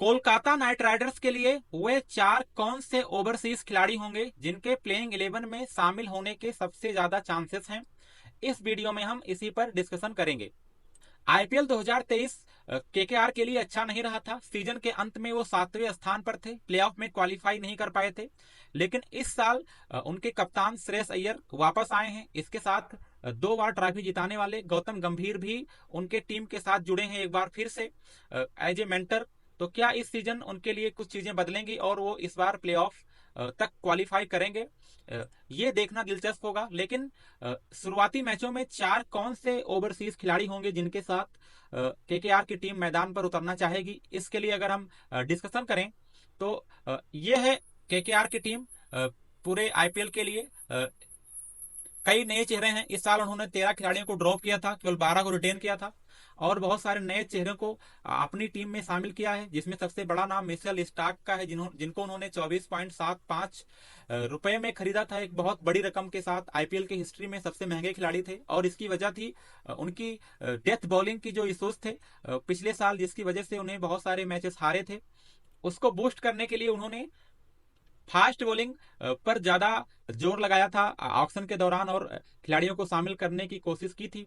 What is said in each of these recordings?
Kolkata night Riders के लिए वे चार कौन से ओवरसीज खिलाड़ी होंगे जिनके प्लेइंग 11 में शामिल होने के सबसे ज्यादा चांसेस हैं। इस वीडियो में हम इसी पर डिस्कशन करेंगे। आईपीएल 2023 केकेआर के लिए अच्छा नहीं रहा था। सीजन के अंत में वो 7वें स्थान पर थे, प्लेऑफ में क्वालिफाई नहीं कर पाए थे। लेकिन इस साल उनके कप्तान श्रेयस अय्यर वापस आए हैं। इसके साथ 2 बार ट्रॉफी जिताने वाले गौतम गंभीर भी उनके टीम के साथ जुड़े हैं एक बार फिर से एज ए मेंटर। तो क्या इस सीजन उनके लिए कुछ चीजें बदलेंगी और वो इस बार प्लेऑफ तक क्वालिफाई करेंगे? ये देखना दिलचस्प होगा। लेकिन शुरुआती मैचों में चार कौन से ओवरसीज खिलाड़ी होंगे जिनके साथ केकेआर की टीम मैदान पर उतरना चाहेगी, इसके लिए अगर हम डिस्कशन करें तो ये है केकेआर की टीम। पूरे आईपीएल के लिए कई नए चेहरे हैं। इस साल उन्होंने 13 खिलाड़ियों को ड्रॉप किया था, केवल 12 को रिटेन किया था और बहुत सारे नए चेहरों को अपनी टीम में शामिल किया है, जिसमें सबसे बड़ा नाम मिशेल स्टार्क का है जिनको उन्होंने 24.75 रुपए में खरीदा था। एक बहुत बड़ी रकम के साथ आईपीएल की हिस्ट्री में सबसे महंगे खिलाड़ी थे और इसकी वजह थी उनकी डेथ बॉलिंग की जो इश्यूज थे पिछले साल, जिसकी वजह से उन्हें बहुत सारे मैचेस हारे थे। उसको बूस्ट करने के लिए उन्होंने फास्ट बॉलिंग पर ज्यादा जोर लगाया था ऑक्शन के दौरान और खिलाड़ियों को शामिल करने की कोशिश की थी।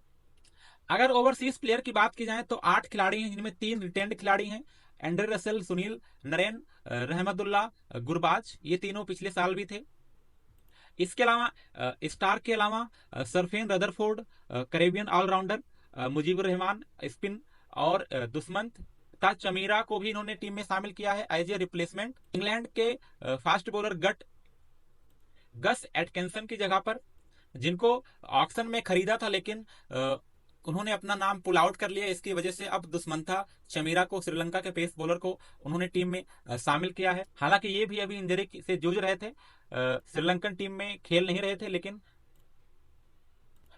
अगर ओवरसीज प्लेयर की बात की जाए तो 8 खिलाड़ी हैं, जिनमें 3 रिटेंड खिलाड़ी हैं, एंड्रे रसेल, सुनील नरेन, रहमतुल्ला गुरबाज। ये तीनों पिछले साल भी थे। इसके अलावा स्टार के अलावा Sherfane Rutherford Caribbean allrounder, Mujeeb Rahman spin और दुष्मंत ता चमीरा को भी इन्होंने टीम में शामिल किया है एज ए रिप्लेसमेंट। इंग्लैंड के फास्ट बॉलर गस एटकिंसन की जगह पर, जिनको ऑक्शन में खरीदा था लेकिन उन्होंने अपना नाम पुल आउट कर लिया। इसकी वजह से अब दुष्मंथा चमीरा को, श्रीलंका के पेस बॉलर को उन्होंने टीम में शामिल किया है। हालांकि ये भी अभी इंजरी से जूझ रहे थे, श्रीलंकन टीम में खेल नहीं रहे थे, लेकिन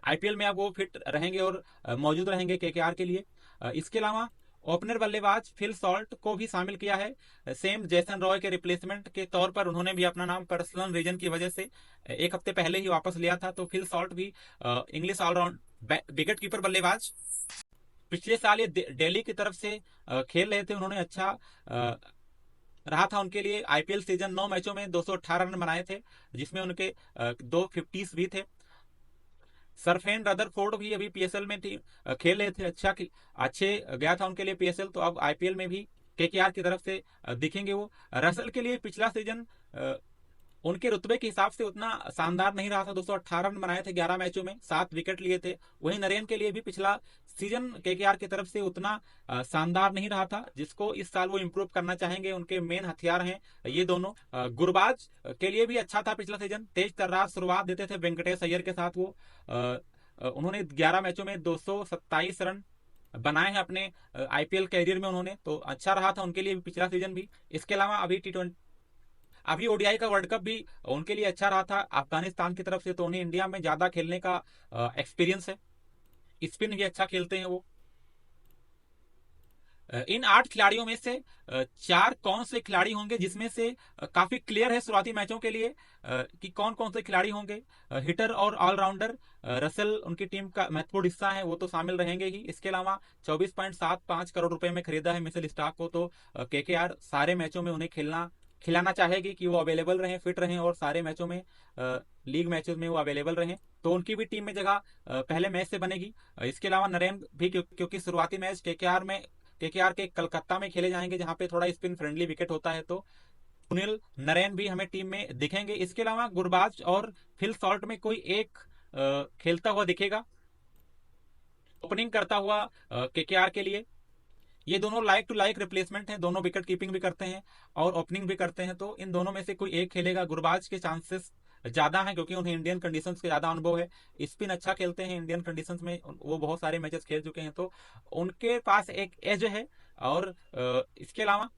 आईपीएल में अब वो फिट रहेंगे और मौजूद रहेंगे केकेआर के लिए। इसके अलावा ओपनर बल्लेबाज फिल सॉल्ट को भी शामिल किया है। सेम जैसन रॉय के रिप्लेसमेंट के तौर पर उन्होंने भी अपना नाम पर्सनल रीजन की वजह से एक हफ्ते पहले ही वापस लिया था। तो फिल सॉल्ट भी इंग्लिश ऑलराउंड विकेट कीपर बल्लेबाज, पिछले साल ये दिल्ली की तरफ से खेल रहे थे। उन्होंने अच्छा रहा था उनके लिए। आईपीएल सीजन 9 मैचों में 218 रन बनाए थे, जिसमें उनके 2 50s भी थे। सरफेन रदरफोर्ड भी अभी पीएसएल में खेल रहे थे, अच्छे गया था उनके लिए पीएसएल। तो अब आईपीएल में भी केकेआर की तरफ से दिखेंगे वो। रसल के लिए पिछला सीजन उनके रुतबे के हिसाब से उतना शानदार नहीं रहा था। 218 रन बनाए थे 11 मैचों में, 7 विकेट लिए थे। वहीं नरेन के लिए भी पिछला सीजन केकेआर की तरफ से उतना शानदार नहीं रहा था, जिसको इस साल वो इंप्रूव करना चाहेंगे। उनके मेन हथियार हैं ये दोनों। गुरबाज के लिए भी अच्छा था पिछला सीजन, तेज तर्रार शुरुआत देते थे वेंकटेश अय्यर के साथ। वो उन्होंने 11 मैचों में 227 रन बनाए हैं अपने आईपीएल कैरियर में उन्होंने, तो अच्छा रहा था उनके लिए भी पिछला सीजन भी। इसके अलावा अभी ओडीआई का वर्ल्ड कप भी उनके लिए अच्छा रहा था अफगानिस्तान की तरफ से, तो उन्हें इंडिया में ज्यादा खेलने का एक्सपीरियंस है। स्पिन भी अच्छा खेलते हैं वो। इन 8 खिलाड़ियों में से 4 कौन से खिलाड़ी होंगे जिसमें से काफी क्लियर है शुरुआती मैचों के लिए कि कौन कौन से खिलाड़ी होंगे। हिटर और ऑलराउंडर रसेल उनकी टीम का महत्वपूर्ण हिस्सा है, वो तो शामिल रहेंगे ही। इसके अलावा 24.75 करोड़ रुपए में खरीदा है मिशेल स्टार्क को, तो केकेआर सारे मैचों में उन्हें खिलाना चाहेगी कि वो अवेलेबल रहें, फिट रहें और सारे मैचों में लीग मैचेस में वो अवेलेबल रहें। तो उनकी भी टीम में जगह पहले मैच से बनेगी। इसके अलावा नरेन भी, क्योंकि शुरुआती मैच केकेआर के कलकत्ता में खेले जाएंगे, जहां पे थोड़ा स्पिन फ्रेंडली विकेट होता है, तो सुनील नरेन भी हमें टीम में दिखेंगे। इसके अलावा गुरबाज और फिल सॉल्ट में कोई एक खेलता हुआ दिखेगा ओपनिंग करता हुआ केकेआर के लिए। ये दोनों लाइक टू लाइक रिप्लेसमेंट हैं, दोनों विकेट कीपिंग भी करते हैं और ओपनिंग भी करते हैं, तो इन दोनों में से कोई एक खेलेगा। गुरबाज के चांसेस ज्यादा हैं क्योंकि उन्हें इंडियन कंडीशंस के ज्यादा अनुभव है। स्पिन अच्छा खेलते हैं इंडियन कंडीशंस में, वो बहुत सारे मैचेस खेल चुके हैं, तो उनके पास एक एज है। और इसके अलावा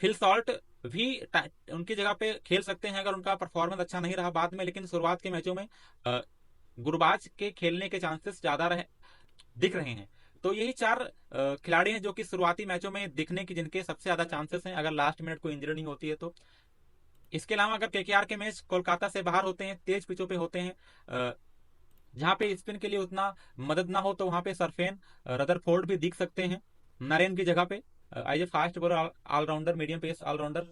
फिल सॉल्ट भी उनकी जगह पे खेल सकते हैं अगर उनका परफॉर्मेंस अच्छा नहीं रहा बाद में, लेकिन शुरुआत के मैचों में गुरबाज के खेलने के चांसेस ज्यादा दिख रहे हैं। तो यही 4 खिलाड़ी हैं जो कि शुरुआती मैचों में दिखने की जिनके सबसे ज्यादा चांसेस हैं, अगर लास्ट मिनट कोई इंजरी नहीं होती है तो। इसके अलावा अगर केकेआर के मैच कोलकाता से बाहर होते हैं, तेज पिचों पे होते हैं, जहां पे स्पिन के लिए उतना मदद ना हो, तो वहां पे सरफेन रदरफोर्ड भी दिख सकते हैं नरेन की जगह पे। As a fast bowler allrounder, medium pace allrounder,